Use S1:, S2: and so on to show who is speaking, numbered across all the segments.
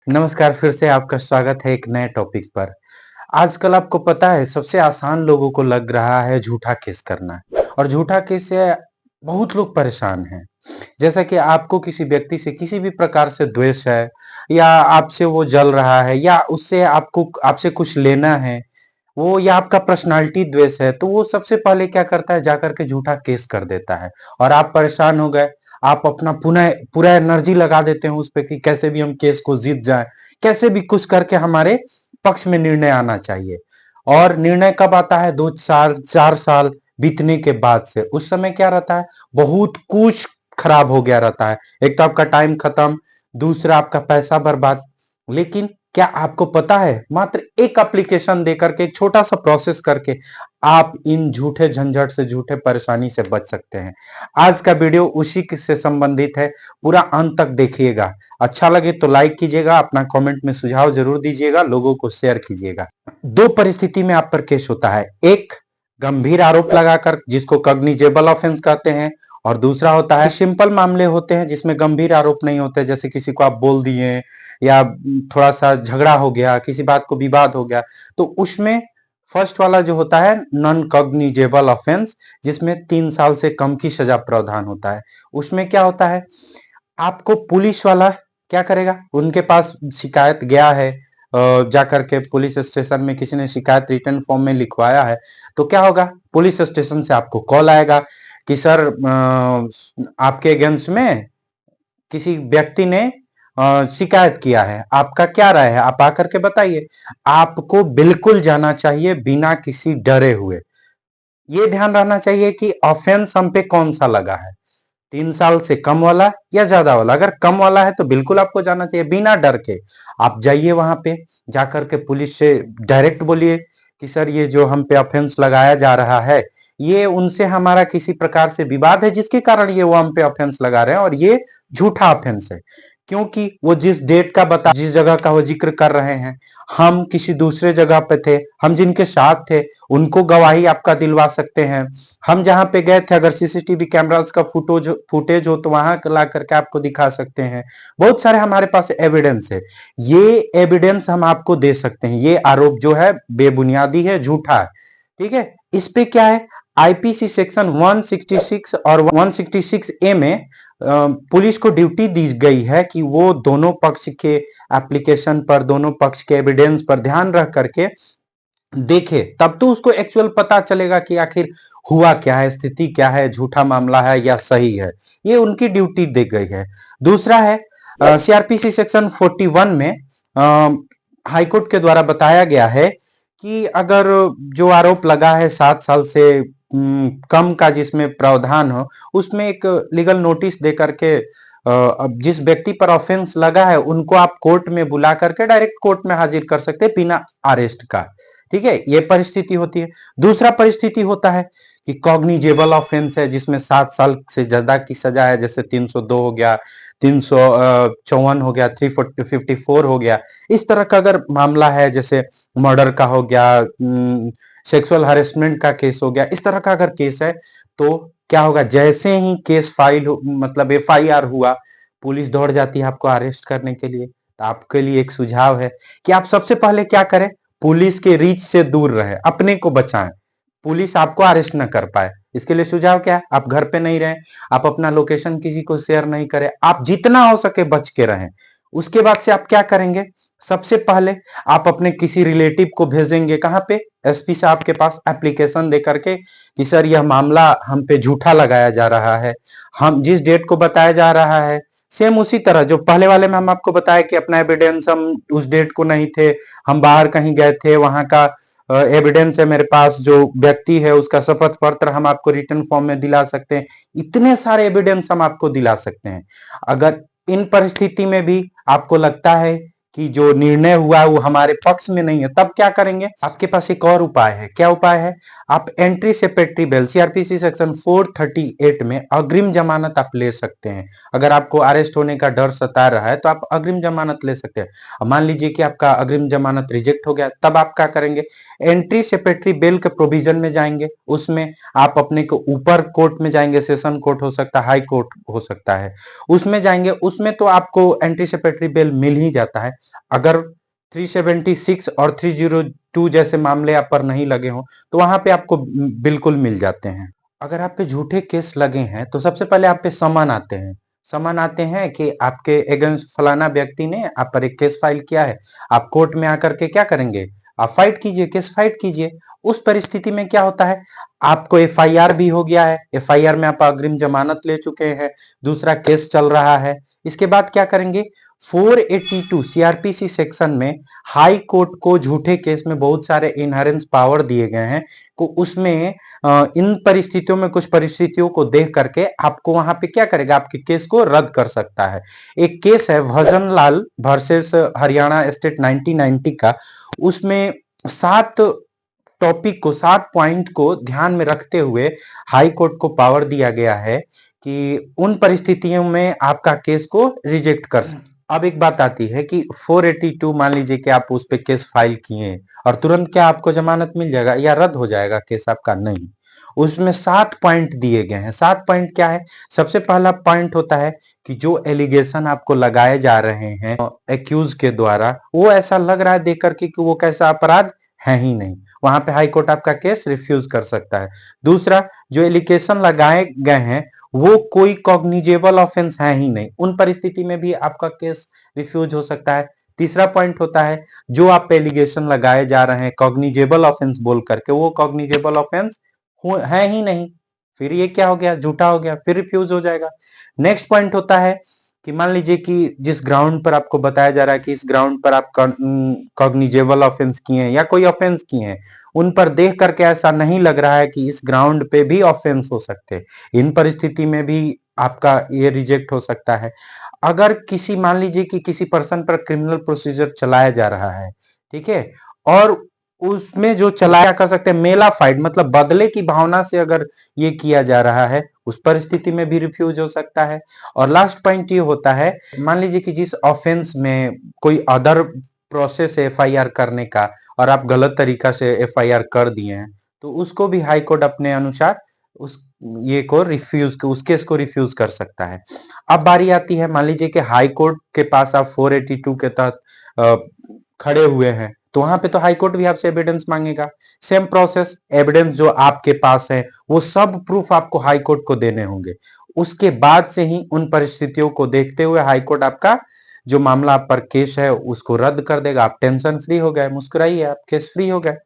S1: नमस्कार, फिर से आपका स्वागत है एक नए टॉपिक पर। आजकल आपको पता है सबसे आसान लोगों को लग रहा है झूठा केस करना और झूठा केस से बहुत लोग परेशान हैं। जैसा कि आपको किसी व्यक्ति से किसी भी प्रकार से द्वेष है या आपसे वो जल रहा है या उससे आपको आपसे कुछ लेना है, वो या आपका पर्सनैलिटी द्वेष है, तो वो सबसे पहले क्या करता है जाकर के झूठा केस कर देता है और आप परेशान हो गए। आप अपना पुनः पूरा एनर्जी लगा देते हैं उस पे कि कैसे भी हम केस को जीत जाएं, कैसे भी कुछ करके हमारे पक्ष में निर्णय आना चाहिए। और निर्णय कब आता है? 2 साल 4 साल बीतने के बाद से। उस समय क्या रहता है, बहुत कुछ खराब हो गया रहता है। एक तो आपका टाइम खत्म, दूसरा आपका पैसा बर्बाद। लेकिन क्या आपको पता है, मात्र एक एप्लीकेशन देकर के, एक छोटा सा प्रोसेस करके आप इन झूठे झंझट से, झूठे परेशानी से बच सकते हैं। आज का वीडियो उसी से संबंधित है, पूरा अंत तक देखिएगा। अच्छा लगे तो लाइक कीजिएगा, अपना कमेंट में सुझाव जरूर दीजिएगा, लोगों को शेयर कीजिएगा। दो परिस्थिति में आप पर केस होता है, एक गंभीर आरोप लगाकर जिसको कॉग्निजेबल ऑफेंस कहते हैं, और दूसरा होता है सिंपल मामले होते हैं जिसमें गंभीर आरोप नहीं होते, जैसे किसी को आप बोल दिए या थोड़ा सा झगड़ा हो गया, किसी बात को विवाद हो गया, तो उसमें फर्स्ट वाला जो होता है नॉन कॉग्निजेबल ऑफेंस, जिसमें 3 साल से कम की सजा प्रावधान होता है। उसमें क्या होता है, आपको पुलिस वाला क्या करेगा, उनके पास शिकायत गया है, जाकर के पुलिस स्टेशन में किसी ने शिकायत रिटर्न फॉर्म में लिखवाया है, तो क्या होगा, पुलिस स्टेशन से आपको कॉल आएगा कि सर आपके अगेंस्ट में किसी व्यक्ति ने शिकायत किया है, आपका क्या राय है, आप आकर के बताइए। आपको बिल्कुल जाना चाहिए बिना किसी डरे हुए। ये ध्यान रखना चाहिए कि ऑफेंस हम पे कौन सा लगा है, 3 साल से कम वाला या ज्यादा वाला। अगर कम वाला है तो बिल्कुल आपको जाना चाहिए बिना डर के। आप जाइए वहां पे, जाकर के पुलिस से डायरेक्ट बोलिए कि सर ये जो हम पे ऑफेंस लगाया जा रहा है, ये उनसे हमारा किसी प्रकार से विवाद है जिसके कारण ये वो हम पे ऑफेंस लगा रहे हैं और ये झूठा ऑफेंस है। क्योंकि वो जिस डेट का बता, जिस जगह का वो जिक्र कर रहे हैं, हम किसी दूसरे जगह पे थे, हम जिनके साथ थे उनको गवाही आपका दिलवा सकते हैं। हम जहां पे गए थे, अगर सीसीटीवी कैमरास का फुटेज हो तो वहां ला करके आपको दिखा सकते हैं। बहुत सारे हमारे पास एविडेंस है, ये एविडेंस हम आपको दे सकते हैं। ये आरोप जो है बेबुनियादी है, झूठा है, ठीक है। इस पे क्या है, आईपीसी सेक्शन 166 और 166 ए में पुलिस को ड्यूटी दी गई है कि वो दोनों पक्ष के एप्लीकेशन पर, दोनों पक्ष के एविडेंस पर ध्यान रख करके देखे, तब तो उसको एक्चुअल पता चलेगा कि आखिर हुआ क्या है, स्थिति क्या है, झूठा मामला है या सही है। ये उनकी ड्यूटी दी गई है। दूसरा है सीआरपीसी सेक्शन 41 में हाईकोर्ट के द्वारा बताया गया है कि अगर जो आरोप लगा है 7 साल से कम का जिसमें प्रावधान हो, उसमें एक लीगल नोटिस दे करके अब जिस व्यक्ति पर ऑफेंस लगा है उनको आप कोर्ट में बुला करके डायरेक्ट कोर्ट में हाजिर कर सकते हैं बिना अरेस्ट का, ठीक है। ये परिस्थिति होती है। दूसरा परिस्थिति होता है कि कॉग्निजेबल ऑफेंस है जिसमें 7 साल से ज्यादा की सजा है, जैसे 302 हो गया, 354 हो गया, 354 हो गया। इस तरह का अगर मामला है, जैसे मर्डर का हो गया, सेक्सुअल हरेसमेंट का केस हो गया, इस तरह का अगर केस है, तो क्या होगा, जैसे ही केस फाइल मतलब एफआईआर हुआ, पुलिस दौड़ जाती है आपको अरेस्ट करने के लिए। तो आपके लिए एक सुझाव है कि आप सबसे पहले क्या करें, पुलिस के रीच से दूर रहे, अपने को बचाएं, पुलिस आपको अरेस्ट न कर पाए। इसके लिए सुझाव क्या है, आप घर पे नहीं रहें, आप अपना लोकेशन किसी को शेयर नहीं करें, आप जितना हो सके बच के रहें। उसके बाद से आप क्या करेंगे, सबसे पहले आप अपने किसी रिलेटिव को भेजेंगे, कहां पे, एसपी साहब के पास, एप्लीकेशन दे करके कि सर यह मामला हम पे झूठा लगाया जा रहा है, हम जिस डेट को बताया जा रहा है सेम उसी तरह जो पहले वाले में हम आपको बताया कि अपना एविडेंस हम उस डेट को नहीं थे, हम बाहर कहीं गए थे, वहां का एविडेंस है मेरे पास, जो व्यक्ति है उसका शपथ पत्र हम आपको रिटर्न फॉर्म में दिला सकते हैं। इतने सारे एविडेंस हम आपको दिला सकते हैं। अगर इन परिस्थिति में भी आपको लगता है कि जो निर्णय हुआ है वो हमारे पक्ष में नहीं है, तब क्या करेंगे, आपके पास एक और उपाय है। क्या उपाय है, आप एंट्री सेपेटरी बेल, सीआरपीसी सेक्शन 438 में अग्रिम जमानत आप ले सकते हैं। अगर आपको अरेस्ट होने का डर सता रहा है तो आप अग्रिम जमानत ले सकते हैं। मान लीजिए कि आपका अग्रिम जमानत रिजेक्ट हो गया, तब आप क्या करेंगे, एंट्री सेपेटरी बेल के प्रोविजन में जाएंगे, उसमें आप अपने को ऊपर कोर्ट में जाएंगे, सेशन कोर्ट हो सकता है, हाई कोर्ट हो सकता है, उसमें जाएंगे, उसमें तो आपको एंटीसिपेटरी बेल मिल ही जाता है। अगर 376 और 302 जैसे मामले आप पर नहीं लगे हों तो वहां पे आपको बिल्कुल मिल जाते हैं। अगर आप पे झूठे केस लगे हैं तो सबसे पहले आप पे समन आते हैं। समन आते हैं कि आपके अगेंस्ट फलाना व्यक्ति ने आप पर एक केस फाइल किया है। आप कोर्ट में आकर के क्या करेंगे, आप फाइट कीजिए, केस फाइट कीजिए। उस परिस्थिति में क्या होता है, आपको एफआईआर भी हो गया है, एफआईआर में आप अग्रिम जमानत ले चुके हैं, दूसरा केस चल रहा है। इसके बाद क्या करेंगे, 482 सीआरपीसी सेक्शन में हाई कोर्ट को झूठे केस में बहुत सारे इनहेरेंस पावर दिए गए हैं को उसमें इन परिस्थितियों में कुछ परिस्थितियों को देख करके आपको वहां पे क्या करेगा, आपके केस को रद्द कर सकता है। एक केस है भजन लाल वर्सेस हरियाणा स्टेट 1990 का। उसमें 7 टॉपिक को, 7 पॉइंट को ध्यान में रखते हुए हाई कोर्ट को पावर दिया गया है कि उन परिस्थितियों में आपका केस को रिजेक्ट कर सकते। अब एक बात आती है कि 482 मान लीजिए कि आप उस पे केस फाइल किए और तुरंत क्या आपको जमानत मिल जाएगा या रद्द हो जाएगा केस आपका, नहीं। उसमें 7 पॉइंट दिए गए हैं। 7 पॉइंट क्या है, सबसे पहला पॉइंट होता है कि जो एलिगेशन आपको लगाए जा रहे हैं एक्यूज के द्वारा, वो ऐसा लग रहा है देख करके कि वो कैसा अपराध है ही नहीं, वहां पे हाई कोर्ट आपका केस रिफ्यूज कर सकता है। दूसरा, जो एलिगेशन लगाए गए हैं वो कोई कॉग्निजेबल ऑफेंस है ही नहीं, उन परिस्थिति में भी आपका केस रिफ्यूज हो सकता है। तीसरा पॉइंट होता है जो आप पे एलिगेशन लगाए जा रहे हैं कॉग्निजेबल ऑफेंस बोल करके, वो कॉग्निजेबल ऑफेंस है ही नहीं, फिर ये क्या हो गया, झूठा हो गया, फिर रिफ्यूज हो जाएगा। नेक्स्ट पॉइंट होता है कि मान लीजिए कि जिस ग्राउंड पर आपको बताया जा रहा है कि इस ग्राउंड पर आप कॉग्निजेबल ऑफेंस किए हैं या कोई ऑफेंस किए हैं, उन पर देख करके ऐसा नहीं लग रहा है कि इस ग्राउंड पे भी ऑफेंस हो सकते, इन परिस्थिति में भी आपका ये रिजेक्ट हो सकता है। अगर किसी, मान लीजिए कि किसी पर्सन पर क्रिमिनल प्रोसीजर चलाया जा रहा है, ठीक है, और उसमें जो चलाया कर सकते हैं मेला फाइट, मतलब बदले की भावना से अगर ये किया जा रहा है, उस परिस्थिति में भी रिफ्यूज हो सकता है। और लास्ट पॉइंट ये होता है, मान लीजिए कि जिस ऑफेंस में कोई अदर प्रोसेस है एफआईआर करने का और आप गलत तरीका से एफआईआर कर दिए हैं, तो उसको भी हाई कोर्ट अपने अनुसार उस ये को रिफ्यूज, उस केस को रिफ्यूज कर सकता है। अब बारी आती है, मान लीजिए कि हाई कोर्ट के पास आप 482 के तहत खड़े हुए हैं, तो वहां पे तो हाई कोर्ट भी आपसे एविडेंस मांगेगा। सेम प्रोसेस, एविडेंस जो आपके पास है वो सब प्रूफ आपको हाई कोर्ट को देने होंगे। उसके बाद से ही उन परिस्थितियों को देखते हुए हाई कोर्ट आपका जो मामला आप पर केस है उसको रद्द कर देगा। आप टेंशन फ्री हो गए, मुस्कुराइए, आप केस फ्री हो गए।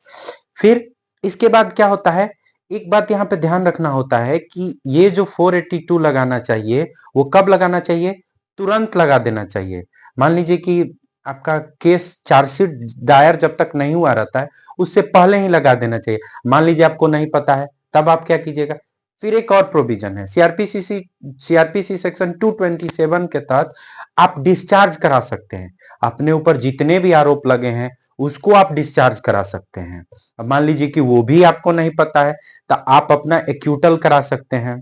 S1: फिर इसके बाद क्या होता है, एक बात यहाँ पे ध्यान रखना होता है कि ये जो 482 लगाना चाहिए वो कब लगाना चाहिए, तुरंत लगा देना चाहिए। मान लीजिए कि आपका केस चार्जशीट दायर जब तक नहीं हुआ रहता है उससे पहले ही लगा देना चाहिए। मान लीजिए आपको नहीं पता है, तब आप क्या कीजिएगा, फिर एक और प्रोविजन है सीआरपीसी सेक्शन 227 के तहत आप डिस्चार्ज करा सकते हैं। अपने ऊपर जितने भी आरोप लगे हैं उसको आप डिस्चार्ज करा सकते हैं। अब मान लीजिए कि वो भी आपको नहीं पता है तो आप अपना एक्यूटल करा सकते हैं।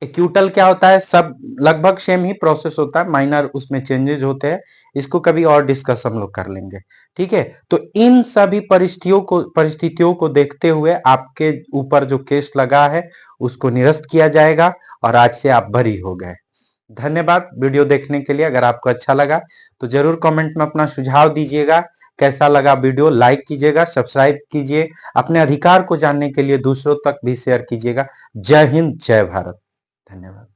S1: एक्यूटल क्या होता है, सब लगभग सेम ही प्रोसेस होता है, माइनर उसमें चेंजेस होते हैं, इसको कभी और डिस्कस हम लोग कर लेंगे, ठीक है। तो इन सभी परिस्थितियों को देखते हुए आपके ऊपर जो केस लगा है उसको निरस्त किया जाएगा और आज से आप बरी हो गए। धन्यवाद वीडियो देखने के लिए। अगर आपको अच्छा लगा तो जरूर कमेंट में अपना सुझाव दीजिएगा, कैसा लगा वीडियो, लाइक कीजिएगा, सब्सक्राइब कीजिए, अपने अधिकार को जानने के लिए दूसरों तक भी शेयर कीजिएगा। जय हिंद, जय भारत। धन्यवाद।